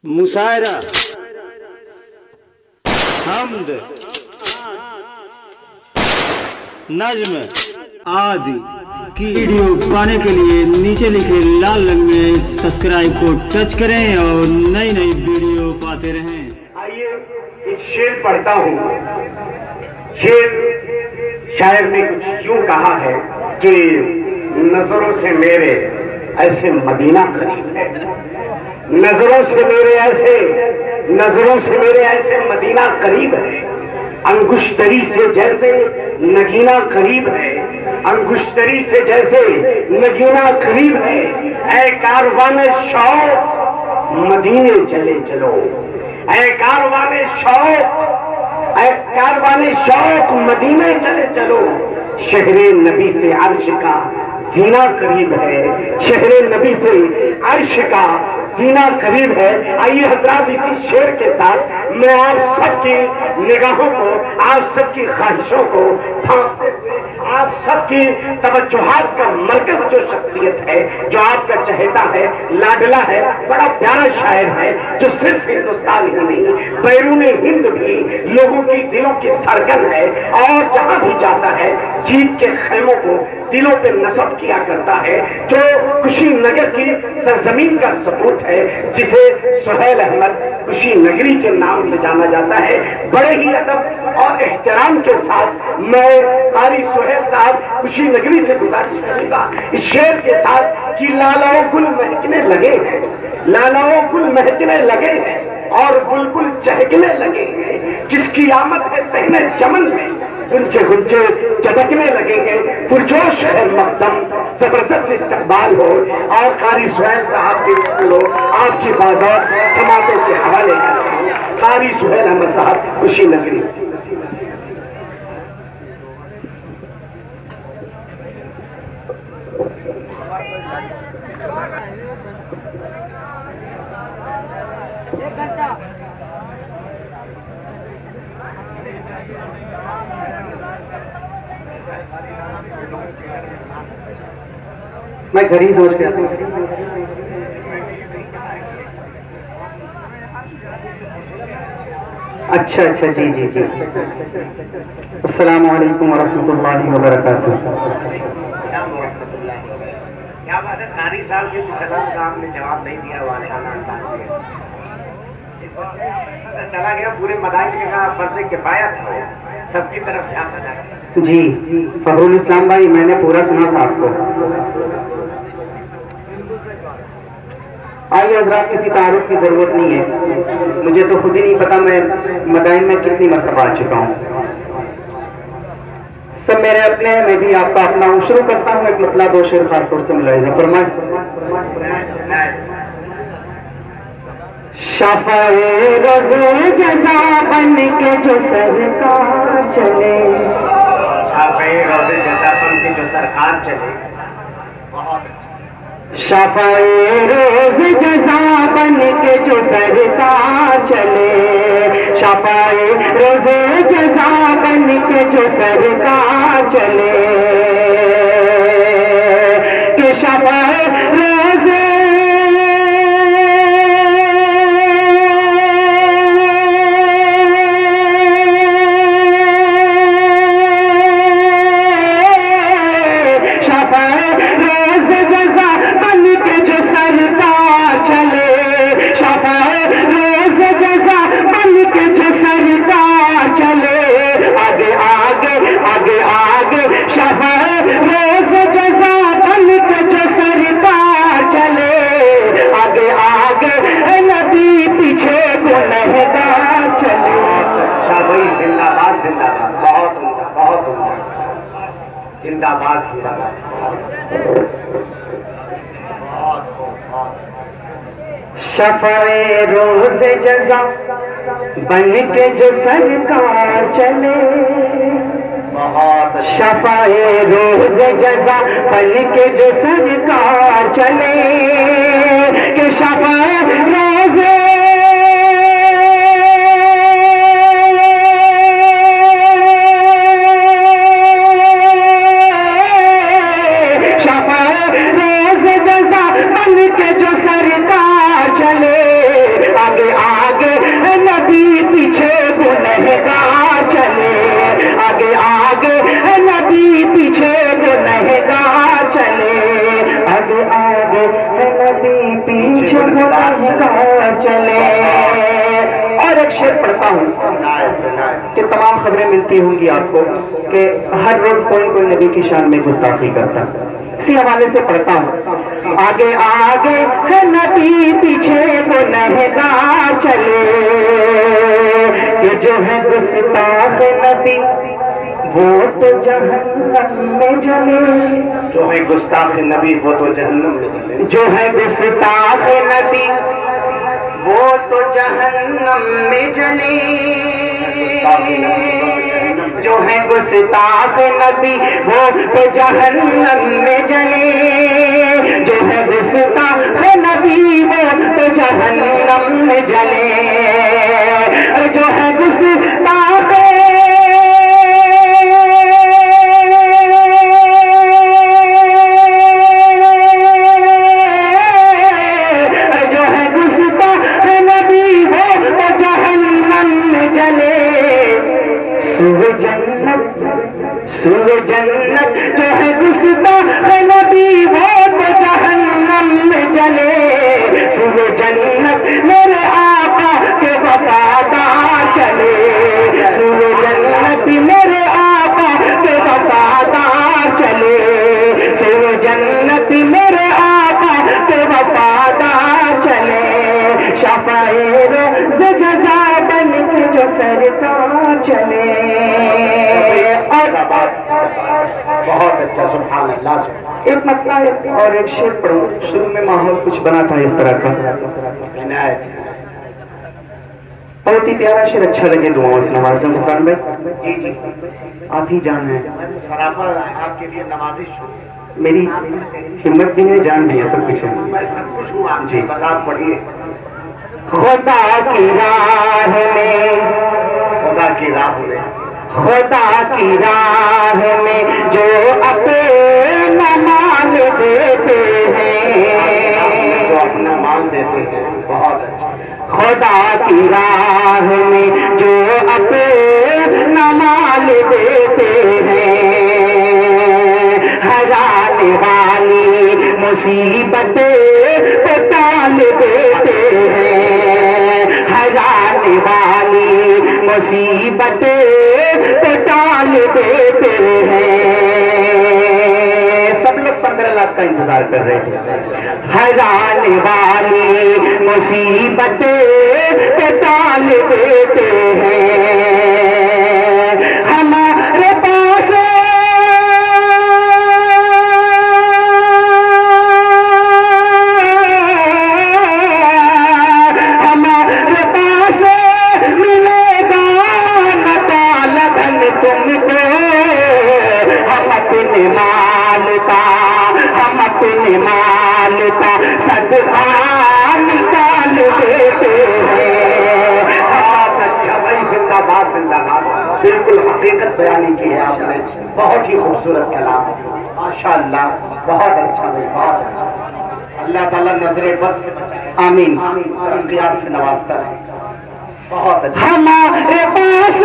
मुशायरा, हम्द, नज्म आदि की वीडियो पाने के लिए नीचे लिखे लाल रंग में सब्सक्राइब को टच करें और नई नई वीडियो पाते रहें। आइए एक शेर पढ़ता हूँ। शेर शायर ने कुछ यूं कहा है कि नजरों से मेरे ऐसे मदीना करीब है, नजरों से मेरे ऐसे मदीना करीब है, अंगुश्तरी से जैसे नगीना करीब है, अंगुश्तरी से जैसे नगीना करीब है। ऐ कारवाने शौक मदीने चले चलो, ऐ कारवाने शौक मदीने चले चलो। शहरे नबी से अर्श का जीना करीब है, शहरे नबी से अर्श का जीना करीब है। आइए हजरात, इसी शेर के साथ मैं आप सबकी निगाहों को, आप सबकी ख्वाहिशों को भांपते हुए, आप सबकी तवज्जुहात का मरकज जो शख्सियत है, जो आपका चहेता है, लाडला है, बड़ा प्यारा शायर है, जो सिर्फ हिंदुस्तान ही नहीं बैरून हिंद भी लोगों की दिलों की धड़कन है, और जहां भी जाता है जीत के खेमों को दिलों पे नस्ब किया करता है, जो कुशीनगर की सरजमीन का सबूत है, जिसे सुहेल अहमद कुशीनगरी के नाम से जाना जाता है। बड़े ही अदब और एहतराम के साथ मैं कारी सुहेल साहब कुशीनगरी से गुजारिश करूंगा इस शेर के साथ कि लालाओ गुल महकने लगे हैं, लालाओ गुल महकने लगे हैं और बुलबुल चहकने लगे हैं। किसकी आमद है सहने चमन में, गुंचे गुंचे चटकने लगे हैं। पुरजोश है मकदम, जबरदस्त इस्तकबाल हो, और कारी सुहेल साहब के लो आपकी बाजार समातों के हवाले करता हूँ। कारी सुहेल अहमद साहब कुशीनगरी। मैं घर ही समझ के आता हूँ। अच्छा जी। अस्सलाम वालेकुम वरहमतुल्लाहि वबरकातुहू। क्या बात है, कारी साहब के सलाम का आपने जवाब नहीं दिया, वालेहाना अंदाज में चला गया। पूरे मदाइन का फर्ज किफाया था, सबकी तरफ से आप अदा करें। जी फखरुल इस्लाम भाई, मैंने पूरा सुना था आपको। आइए हजरात, किसी तारुफ की जरूरत नहीं है, मुझे तो खुद ही नहीं पता मैं मदाइन में कितनी मरतबा आ चुका हूँ। सब मेरे अपने हैं, मैं भी आपका अपना हूँ। शुरू करता हूँ एक मतला दो शेर खासतौर से मुलाहिजा फरमाए। शाफ़ाए रोज़े जज़ा बन के जो सरकार चले, शाफ़ाए रोज़े जज़ा बन के जो सरकार चले, शाफ़ाए रोज़े जज़ा बन के जो सरकार चले, शाफ़ाए रोज़े जज़ा बन के जो सरकार चले, कि शाफ़ाए रोज़े जिंदाबाद जिंदाबाद। शफ़ाए रोज़े जज़ा बन के जो सरकार चले, शफ़ाए रोज़े जज़ा बन के जो सरकार चले, कि शफ़ाए रोज़े لگا چلے. اور ایک شعر پڑھتا ہوں کہ تمام خبریں ملتی ہوں گی آپ کو کہ ہر روز کوئی کوئی نبی کی شان میں گستاخی کرتا. اسی حوالے سے پڑھتا ہوں. آگے آگے ہے نبی پیچھے گنہگار چلے, کہ جو ہے گستاخ نبی وہ تو جہنم میں جلے. جو ہے گستاخ نبی وہ تو جہنم میں جلے. جو ہے گستاخ نبی وہ تو جہنم میں جلے. جو ہے گستاخ نبی وہ تو جہنم میں جلے. جو ہے گستاخ نبی وہ تو جہنم میں جلے. جو ہے گستاخ سوئے جنت. جو ہے گستاخ نبی وہ تو جہنم میں جلے. سوئے جنت میرے آقا کے وفادار چلے. سوئے جنت میرے آقا کے وفادار چلے. سوئے جنت میرے آقا کے وفادار چلے. شفاعِ روز جزا بن کے جو سرکار چلے. بہت اچھا, سبحان اللہ. ایک مطلب اور ایک شعر پڑھوں. شروع میں ماحول کچھ بنا تھا اس طرح کا. بہت ہی پیارا شعر, اچھا لگے دعاؤں سے نواز دیں غفران بھائی. جی جی آپ ہی جان ہیں. سراپا آپ کے لیے نوازش ہو. میری ہمت بھی ہے, جان بھی ہے, سب کچھ ہے. میں سب کچھ ہوں جی, بس آپ پڑھیے. خدا کی راہ میں, خدا کی راہ میں, خدا کی راہ میں جو اپنا مال دیتے ہیں. جو اپنا مال دیتے ہیں. بہت اچھا. خدا کی راہ میں جو اپنا مال دیتے ہیں. ہرانے والی مصیبتیں کو ٹال دیتے ہیں. ہرانے والی مصیبتیں کو ٹال دیتے ہیں. سب لوگ 15 لاکھ کا انتظار کر رہے تھے. ہرانے والی مصیبتیں کو ٹال دیتے ہیں. ہمارے پاس صدقہ نکال دیتے ہیں. اچھا بھائی, زندہ باد زندہ باد. بالکل حقیقت بیانی کی ہے آپ نے. بہت ہی خوبصورت کلام, ماشاء اللہ. بہت اچھا بھائی, بہت اچھا. اللہ تعالیٰ نظر بد سے بچائے. آمین. ترقیات سے نوازتا ہے. بہت اچھا. ہمارے پاس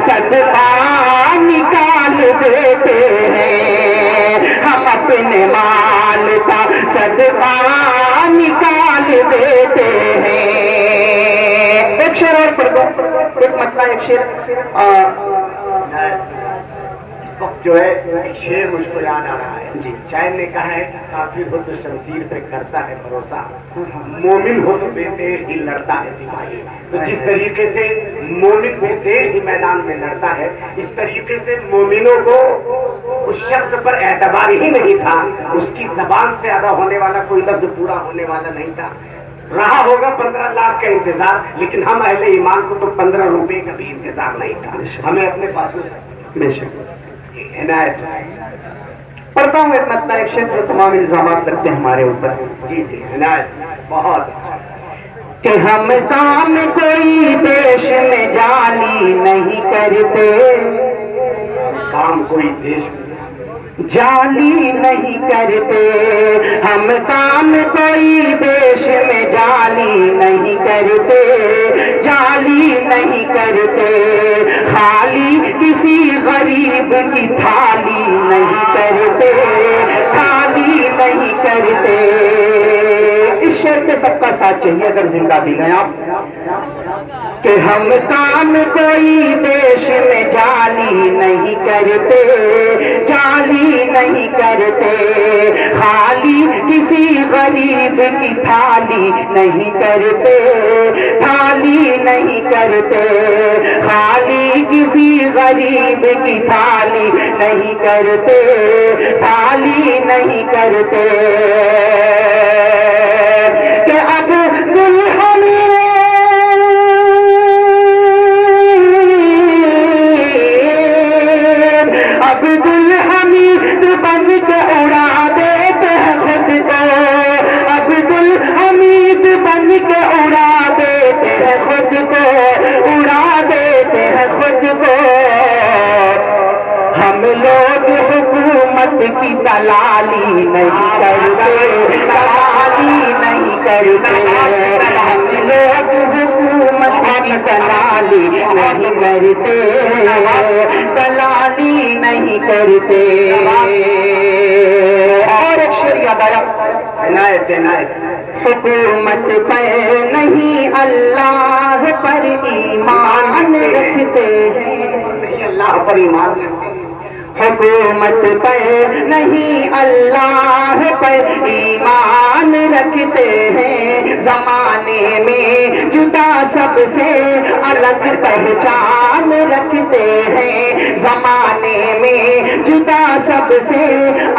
صدقہ نکال دیتے ہیں. ہم اپنے مال کا صدقہ نکال دیتے ہیں. ایک شعر اور پڑھ دو. ایک مطلب ایک شعر جو ہے, ایک شعر مجھ کو یاد آ رہا ہے. جی, شاعر نے کہا ہے کافر ہو تو شمشیر پہ کرتا ہے بھروسہ, مومن ہو تو بے دیر ہی لڑتا ہے سپاہی. تو جس طریقے سے مومن بے دیر ہی میدان میں لڑتا ہے, اس طریقے سے مومنوں کو اس شخص پر اعتبار ہی نہیں تھا. اس کی زبان سے ادا ہونے والا کوئی لفظ پورا ہونے والا نہیں تھا. رہا ہوگا 15 لاکھ کا انتظار, لیکن ہم اہل ایمان کو تو 15 روپے کا بھی انتظار نہیں تھا. ہمیں اپنے پاس بے شک عنایت. پڑھتا ہوں ایک مطلب ایک شعر جو تمام الزامات لگتے ہیں ہمارے اوپر. جی جی عنایت. بہت اچھا. کہ ہم کام کوئی دیش میں جعلی نہیں کرتے. کام کوئی دیش میں जाली नहीं करते, हम काम कोई देश में जाली नहीं करते, जाली नहीं करते, खाली किसी गरीब की थाली नहीं करते, थाली नहीं करते। इस शेर पे सबका साथ चाहिए अगर जिंदा दिल हैं आप, कि हम काम कोई देश में जाली नहीं करते, जाली नहीं करते, खाली किसी गरीब की थाली नहीं करते, थाली नहीं करते, खाली किसी गरीब की थाली नहीं करते, थाली नहीं करते। कि अब अब्दुल हमीद बन के उड़ा देते हैं खुद को, अब्दुल हमीद बन के उड़ा देते हैं खुद को, उड़ा देते हैं खुद को। हम लोग हुकूमत की दलाली नहीं करते, दलाली नहीं करते, हम लोग हुकूमत की दलाली नहीं करते, दलाली नहीं करते। और एक शेर याद आया, इनायत इनायत, हुकूमत पर नहीं अल्लाह पर ईमान रखते हैं, अल्लाह पर ईमान रखते हैं, हुकूमत पर नहीं अल्लाह पर ईमान रखते हैं, जमाने में जुदा सबसे अलग पहचान रखते हैं, जमाने में जुदा सबसे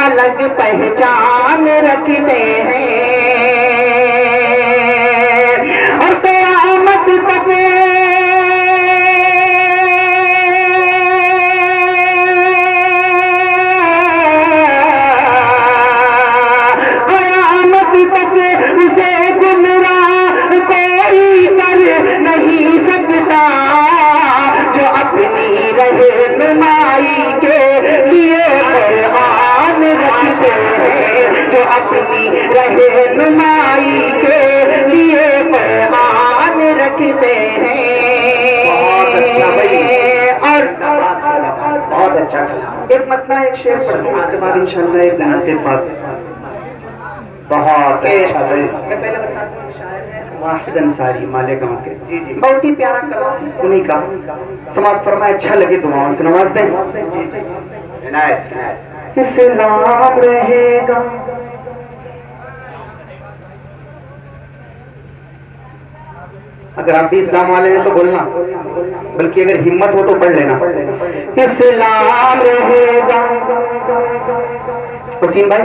अलग पहचान रखते हैं। और क़यामत तक उसे गुमराह कोई कर नहीं सकता, जो अपनी रहनुमाई के लिए कुरान रखते हैं, जो अपनी रहनुमाई के लिए कुरान रखते हैं। और बहुत अच्छा एक मतलब एक शेर पढ़ता हूँ, उसके बाद इंशाअल्लाह एक नाते पाक। बहुत अच्छा भाई, मैं पहले बता दूं शायर है वाहिद अंसारी मालेगांव के, जी जी, बहुत ही प्यारा कलाम उन्हीं का। समाप्त फरमाए, अच्छा लगे दुआओं से नवाज दें। जी जी, इनायत इनायत। इस्लाम रहेगा, अगर आप भी इस्लाम वाले हैं तो बोलना, बल्कि अगर हिम्मत हो तो पढ़ लेना। इस्लाम रहेगा, वसीम भाई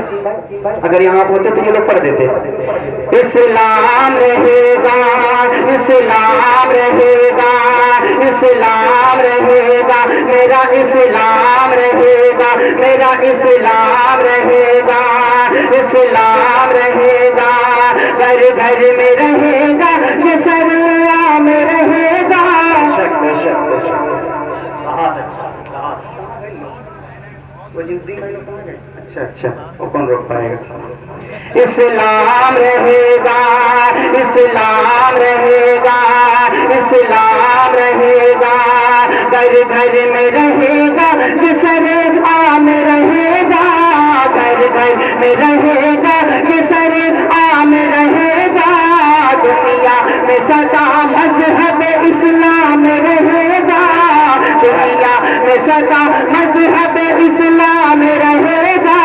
अगर यहाँ होते तो ये लोग पढ़ देते। इस्लाम रहेगा, इस्लाम रहेगा, इस्लाम रहेगा, मेरा इस्लाम रहेगा, मेरा इस्लाम रहेगा, इस्लाम रहेगा, घर घर में रहेगा, ये सरिया में रहेगा। शक्ल शक्ल शक्ल, बहुत अच्छा। अच्छा अच्छा, वो कौन रोक पाएगा। इस्लाम रहेगा, इस्लाम रहेगा, इस्लाम रहेगा, घर घर में रहेगा, ये सरिया में रहेगा, घर घर में रहेगा, ये सरिया में रहेगा, दुनिया में सदा मजहब इस्लाम रहेगा, दुनिया में सदा मजहब इस्लाम रहेगा,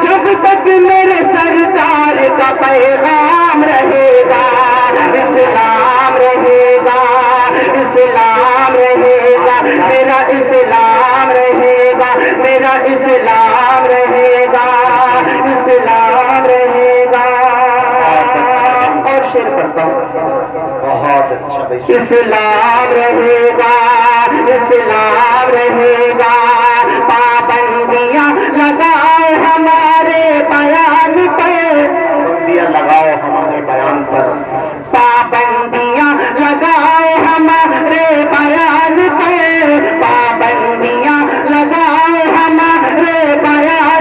जब तक मेरे सरकार का पैगाम रहेगा। इस्लाम रहेगा, इस्लाम रहेगा, मेरा इस्लाम रहेगा, मेरा इस्लाम रहेगा, इस्लाम रहेगा। और शेर पढ़ता हूँ, बहुत अच्छा भाई। इस्लाम रहेगा, इस्लाम रहेगा, पाबंदियां लगाओ हमारे बयान पर, पाबंदियां लगाओ हमारे बयान पर, पाबंदियां लगाओ हमारे बयान पर, पाबंदियां लगाओ हमारे बयान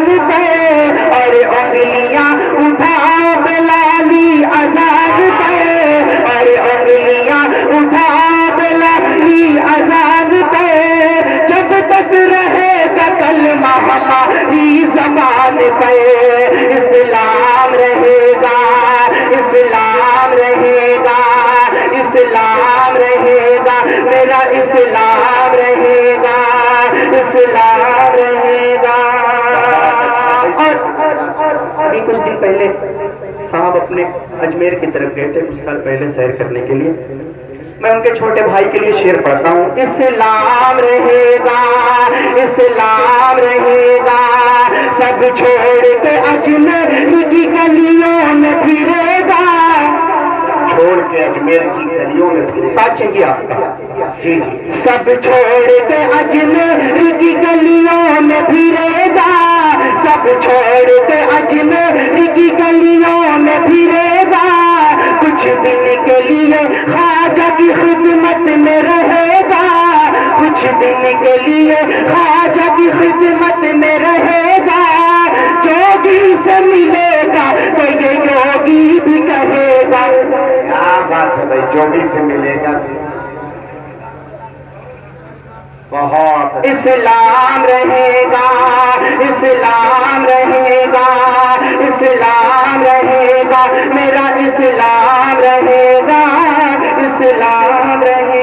ابھی کچھ دن پہلے صاحب اپنے اجمیر کی طرف گئے تھے، کچھ سال پہلے سیر کرنے کے لیے. میں ان کے چھوٹے بھائی کے لیے شعر پڑھتا ہوں. اسلام رہے گا، اسلام رہے گا، سب چھوڑ کے اجمیر کی گلیوں میں پھرے گا. سب چھوڑ کے اجمیر کی گلیوں میں پھرے. ساتھ چاہیے آپ کا؟ جی جی. سب چھوڑ کے اجمیر کی گلیوں میں پھرے گا، سب چھوڑ کے اجمیر کی گلیوں میں پھرے گا. کچھ دن کے لیے خواجہ کی خدمت میں رہے گا، کچھ دن کے لیے خواجہ کی خدمت میں رہے گا. جوگی سے ملے گا تو یہ یوگی بھی کہے گا. کیا بات ہے بھائی، جوگی سے ملے گا بہت. اسلام رہے گا، اسلام رہے گا، اسلام رہے گا، میرا اسلام رہے گا، اسلام رہے